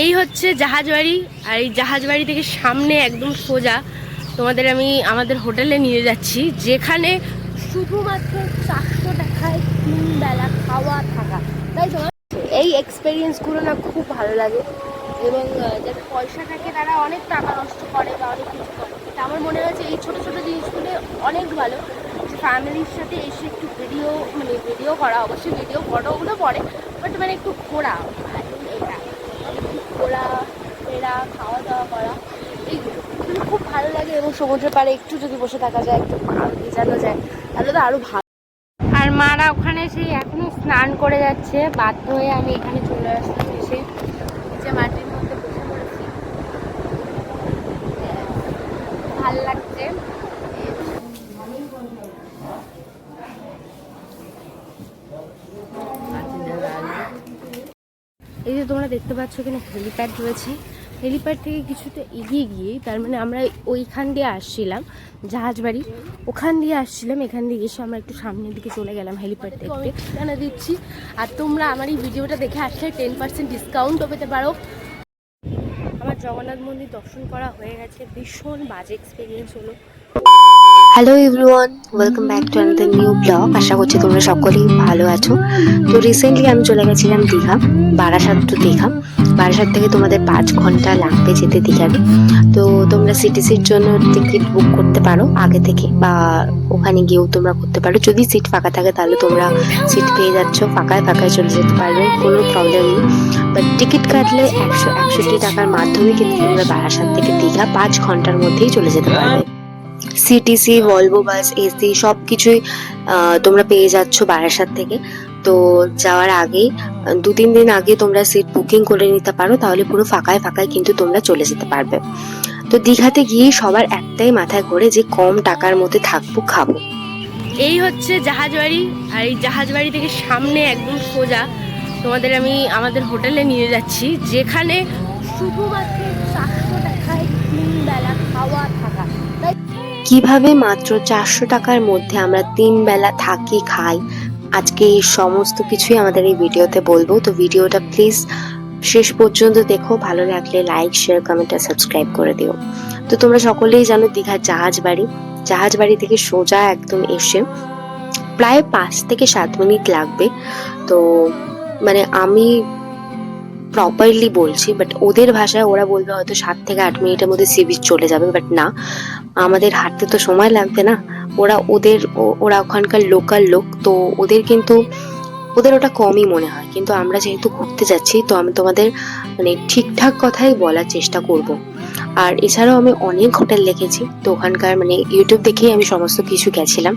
এই হচ্ছে জাহাজবাড়ি। আর এই জাহাজবাড়ি থেকে সামনে একদম সোজা তোমাদের আমি আমাদের হোটেলে নিয়ে যাচ্ছি, যেখানে শুধুমাত্র 400 টাকায় 3 বেলা খাওয়া থাকা। তাই তো এই এক্সপিরিয়েন্সগুলো না খুব ভালো লাগে। এবং যাদের পয়সা থাকে তারা অনেক টাকা নষ্ট করে বা অনেক কিছু করে, কিন্তু আমার মনে হয়েছে এই ছোটো ছোটো জিনিসগুলো অনেক ভালো। ফ্যামিলির সাথে এসে একটু ভিডিও করা, অবশ্যই ভিডিও ফটোগুলো পড়ে, বাট একটু ঘোরা, এটা ঘোরা ফেরা খাওয়া দাওয়া করা এইগুলো খুব ভালো লাগে। এবং সমুদ্রের পাড়ে একটু যদি বসে থাকা যায়, একটু পা ভেজানো যায়, তাহলে তো আরও ভালো। আর মারা ওখানে সেই এখনো স্নান করে যাচ্ছে, বাধ্য হয়ে আমি এখানে চলে আসলাম, এসে নিচে মাটির মধ্যে বসে পড়েছি, ভাল লাগছে। এই যে তোমরা দেখতে পাচ্ছ এখানে হেলিপ্যাড রয়েছে। হেলিপ্যাড থেকে কিছুটা এগিয়ে গিয়ে, তার মানে আমরা ওইখান দিয়ে আসছিলাম জাহাজবাড়ি, ওখান দিয়ে আসছিলাম, এখান দিয়ে এসে আমরা একটু সামনের দিকে চলে গেলাম হেলিপ্যাড দেখতে। ঠিকানা দিচ্ছি, আর তোমরা আমার এই ভিডিওটা দেখে আসলে 10% ডিসকাউন্টও পেতে পারো। আমার জগন্নাথ মন্দির দর্শন করা হয়ে গেছে, ভীষণ বাজে এক্সপিরিয়েন্স হলো। Hello everyone, welcome back to another new blog. আশা করছি তোমরা সকলেই ভালো আছো। তো রিসেন্টলি আমি চলে গেছিলাম দীঘা, বারাসাত টু দীঘা। বারাসাত থেকে তোমাদের 5 ঘন্টা লাগবে যেতে দীঘাতে। তো তোমরা সিটিসির জন্য টিকিট বুক করতে পারো আগে থেকে, বা ওখানে গিয়েও তোমরা করতে পারো। যদি সিট ফাঁকা থাকে তাহলে তোমরা সিট পেয়ে যাচ্ছ, ফাঁকায় ফাঁকায় চলে যেতে পারবে, কোনো প্রবলেম নেই। বাট টিকিট কাটলে 161 টাকার মাধ্যমে কিন্তু তোমরা বারাসাত থেকে দীঘা 5 ঘন্টার মধ্যেই চলে যেতে পারবে। সিটিসি, ভলভো বাস, এসি সব কিছুই তোমরা পেয়ে যাচ্ছ বারাসাত থেকে। তো যাওয়ার আগেই 2-3 দিন আগে তোমরা সিট বুকিং করে নিতে পারো, তাহলে পুরো ফাঁকায় ফাঁকায় কিন্তু তোমরা চলে যেতে পারবে। তো দীঘাতে গিয়ে সবার একটাই মাথায় ঘোরে যে কম টাকার মধ্যে থাকবো, খাবো। এই হচ্ছে জাহাজবাড়ি। আর এই জাহাজবাড়ি থেকে সামনে একদম সোজা তোমাদের আমি আমাদের হোটেলে নিয়ে যাচ্ছি, যেখানে শুধুমাত্র 400 টাকায় 3 বেলা খাওয়া থাকা। কিভাবে মাত্র 400 টাকার মধ্যে আমরা 3 বেলা থাকি, খাই, আজকে এই সমস্ত কিছুই আমাদের এই ভিডিওতে বলবো। তো ভিডিওটা প্লিজ শেষ পর্যন্ত দেখো, ভালো লাগলে লাইক, শেয়ার, কমেন্ট আর সাবস্ক্রাইব করে দিও। তো তোমরা সকলেই জানো দীঘার জাহাজবাড়ি, জাহাজবাড়ি থেকে সোজা একদম এসে প্রায় 5 থেকে 7 মিনিট লাগবে। তো মানে আমি প্রপারলি বলছি, বাট ওদের ভাষায় ওরা বলবে হয়তো 7 থেকে 8 মিনিটের মধ্যে সি বিচ চলে যাবে, বাট না, আমাদের হাঁটতে তো সময় লাগবে না। ওরা ওখানকার লোকাল লোক, তো ওদের ওটা কমই মনে হয়। কিন্তু আমরা যেহেতু ঘুরতে যাচ্ছি, তো আমি তোমাদের মানে ঠিকঠাক কথাই বলার চেষ্টা করব। আর এছাড়াও আমি অনেক হোটেল দেখেছি, তো ওখানকার মানে ইউটিউব দেখেই আমি সমস্ত কিছু গেছিলাম।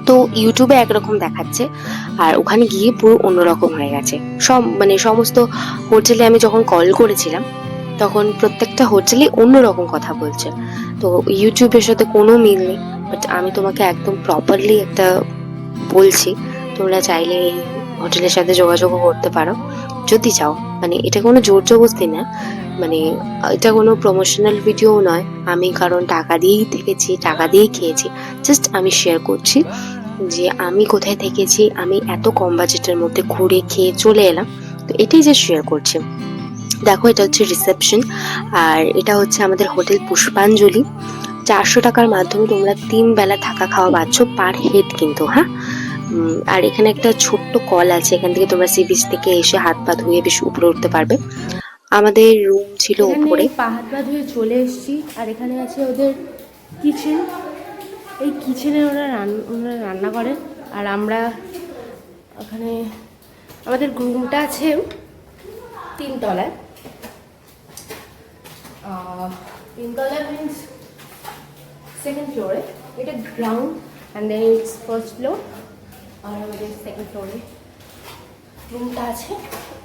তো ইউটিউবে একরকম দেখাচ্ছে, আর ওখানে গিয়ে পুরো অন্যরকম হয়ে গেছে। সমস্ত হোটেলে আমি যখন কল করেছিলাম, তখন প্রত্যেকটা হোটেলে অন্যরকম কথা বলছে। তো ইউটিউবের সাথে কোনো মিল নেই, বাট আমি তোমাকে একদম প্রপারলি একটা বলছি। তোমরা চাইলে এই হোটেলের সাথে যোগাযোগও করতে পারো যদি চাও। মানে এটা কোনো জোর জবরদস্তি না, মানে এটা কোনো প্রমোশনাল ভিডিও নয়। আমি কারণ টাকা দিয়েই থেকেছি, টাকা দিয়েই খেয়েছি, জাস্ট আমি শেয়ার করছি যে আমি কোথায় থেকেছি, আমি এত কম বাজেটের মধ্যে ঘুরে খেয়ে চলে এলাম। তো এটাই যে শেয়ার করছি। দেখো, এটা হচ্ছে রিসেপশন, আর এটা হচ্ছে আমাদের হোটেল পুষ্পাঞ্জলি। 400 টাকার মাধ্যমে তোমরা 3 বেলা থাকা খাওয়া পাচ্ছ পার হেড কিন্তু, হ্যাঁ। আর এখানে একটা ছোট্ট কল আছে, এখান থেকে তোমরা সি বিচ থেকে এসে হাত পা ধুয়ে বেশ উপরে উঠতে পারবে। আমাদের রুম ছিল উপরে। পা হাত পা ধুয়ে চলে এসেছি, আর এখানে আছে ওদের কিচেন। এই কিচেনে ওরা রান্না করেন, আর আমরা ওখানে আমাদের রুমটা আছে 3 তলায়। 3 তলায় মিনস সেকেন্ড ফ্লোরে, এটা ground and then it's first floor. আর আমাদের সেকেন্ড ফ্লোরে রুমটা আছে।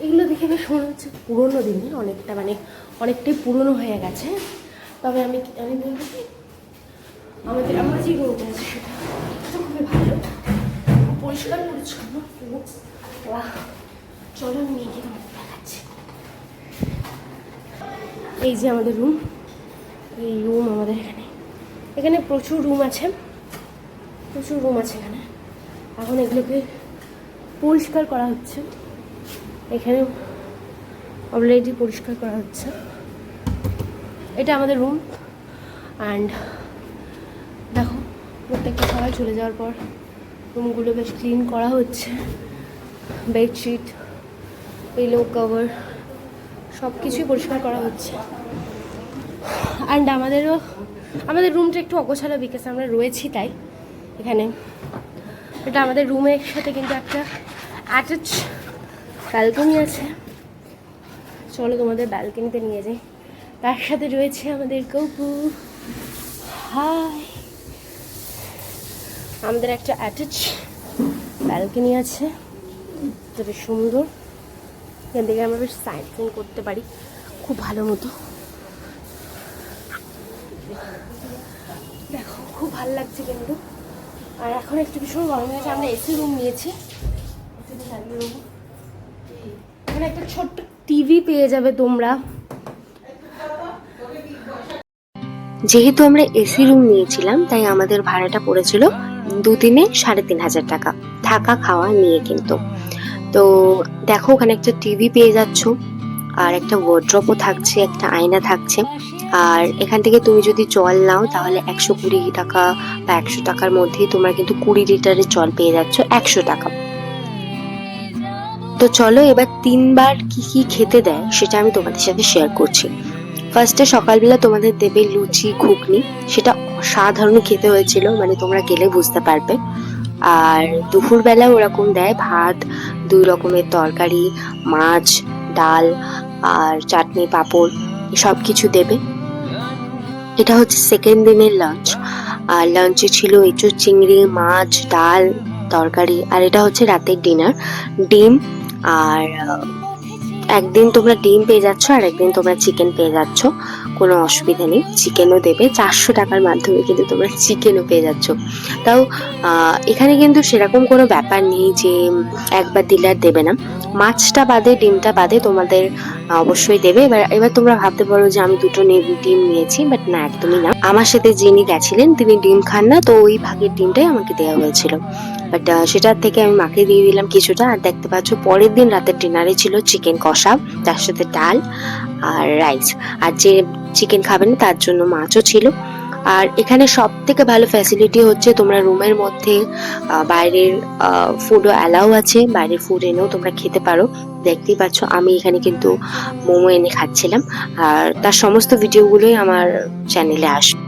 এগুলো দেখে বেশ মনে হচ্ছে পুরোনো দিনের, অনেকটাই পুরনো হয়ে গেছে। তবে আমি বলবো কি, আমরা যে রুমটা আছে সেটা খুবই ভালো, পরিষ্কার পরিচ্ছন্ন। চলো নিয়ে গিয়ে দেখাচ্ছি। এই যে আমাদের রুম, এই রুম আমাদের এখানে প্রচুর রুম আছে এখানে। এখন এগুলোকে পরিষ্কার করা হচ্ছে। এখানে অলরেডি পরিষ্কার করা হচ্ছে। এটা আমাদের রুম। অ্যান্ড দেখো প্রত্যেকটা সবাই চলে যাওয়ার পর রুমগুলো বেশ ক্লিন করা হচ্ছে। বেডশিট, পিলো কভার সব কিছুই পরিষ্কার করা হচ্ছে। অ্যান্ড আমাদের রুমটা একটু অগোছালো বিকজ আমরা রয়েছি তাই এখানে। এটা আমাদের রুমের সাথে কিন্তু একটা অ্যাটাচ ব্যালকনি আছে। চলো তোমাদের ব্যালকনিতে নিয়ে যাই। তার সাথে রয়েছে আমাদের গপু। হাই, আমাদের একটা অ্যাটাচ ব্যালকনি আছে, এটা বেশ সুন্দর। এখান থেকে আমরা বেশ সাইন করতে পারি খুব ভালো মতো। দেখো খুব ভালো লাগছে কিন্তু। আর এখন একটু ভীষণ গরম হয়েছে। আমরা এসি রুম নিয়েছি। এখানে একটা ছোট্ট টিভি পেয়ে যাবে তোমরা। যেহেতু আমরা এসি রুম নিয়েছিলাম তাই আমাদের ভাড়াটা পড়েছিল 2 দিনে 3,500 টাকা, থাকা খাওয়া নিয়ে কিন্তু। তো দেখো ওখানে একটা টিভি পেয়ে যাচ্ছ, আর একটা ওয়ার্ড্রপও থাকছে, একটা আয়না থাকছে। আর এখান থেকে তুমি যদি জল নাও তাহলে 120 টাকা বা 100 টাকার মধ্যেই তোমরা কিন্তু 20 লিটারের জল পেয়ে যাচ্ছ 100 টাকা। তো চলো এবার 3 বার কি কি খেতে দেয় সেটা আমি তোমাদের সাথে শেয়ার করছি। ফার্স্টে সকালবেলা তোমাদের দেবে লুচি ঘুগনি, সেটা অসাধারণ খেতে হয়েছিল, মানে তোমরা গেলে বুঝতে পারবে। আর দুপুরবেলা ওরকম দেয় ভাত, 2 রকমের তরকারি, মাছ, ডাল আর চাটনি পাঁপড় সব কিছু দেবে। এটা হচ্ছে সেকেন্ড দিনের লাঞ্চ। আর লাঞ্চে ছিল এঁচোড় চিংড়ি, মাছ, ডাল, তরকারি। আর এটা হচ্ছে রাতের ডিনার, ডিম। আর একদিন তোমরা ডিম পেয়ে যাচ্ছ আর একদিন তোমরা চিকেন পেয়ে যাচ্ছ, কোনো অসুবিধা নেই। চিকেনও দেবে 400 টাকার মাধ্যমে, কিন্তু তোমরা চিকেনও পেয়ে যাচ্ছ। তাও এখানে কিন্তু সেরকম কোনো ব্যাপার নেই যে একবার দিলে আর দেবে না। মাছটা বাদে ডিমটা বাদে তোমাদের অবশ্যই দেবে। এবার তোমরা ভাবতে পারো যে আমি 2টো ডিম নিয়েছি, বাট না, একদমই না। আমার সাথে যিনি গেছিলেন তিনি ডিম খান না, তো ওই ভাগের ডিমটাই আমাকে দেওয়া হয়েছিল। বাট সেটার থেকে আমি মাকে দিয়ে দিলাম কিছুটা। আর দেখতে পাচ্ছ পরের দিন রাতের ডিনারে ছিল চিকেন কষা, তার সাথে ডাল আর রাইস। আর যে চিকেন খাবে না তার জন্য মাছও ছিল। আর এখানে সব থেকে ভালো ফ্যাসিলিটি হচ্ছে তোমরা রুমের মধ্যে বাইরের ফুডও অ্যালাউ আছে, বাইরের ফুড এনেও তোমরা খেতে পারো। দেখতেই পাচ্ছ আমি এখানে কিন্তু মোমো এনে খাচ্ছিলাম। আর তার সমস্ত ভিডিওগুলোই আমার চ্যানেলে আসবে।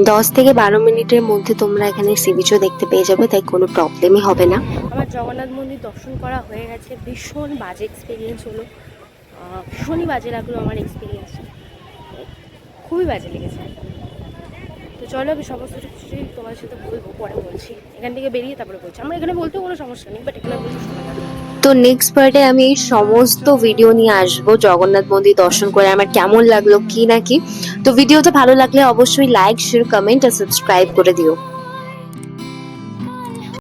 10 থেকে 12 মিনিটের মধ্যে তোমরা এখানে সি বিচও দেখতে পেয়ে যাবে, তাই কোনো প্রবলেমই হবে না। আমার জগন্নাথ মন্দির দর্শন করা হয়ে গেছে। ভীষণ বাজে এক্সপিরিয়েন্স হলো, ভীষণই বাজে লাগলো আমার এক্সপিরিয়েন্সটা, খুবই বাজে লেগেছে। তো চলো আমি সমস্ত কিছুই তোমার সাথে বলবো, পরে বলছি। এখান থেকে বেরিয়ে তারপরে বলছি। আমরা এখানে বলতেও কোনো সমস্যা নেই, বাট এখানে বলছি। তো নেক্সট পার্টে আমি এই সমস্ত ভিডিও নিয়ে আসবো জগন্নাথ মন্দির দর্শন করে আমার কেমন লাগলো কি না কি। তো ভিডিওটা ভালো লাগলে অবশ্যই লাইক, শেয়ার, কমেন্ট আর সাবস্ক্রাইব করে দিও।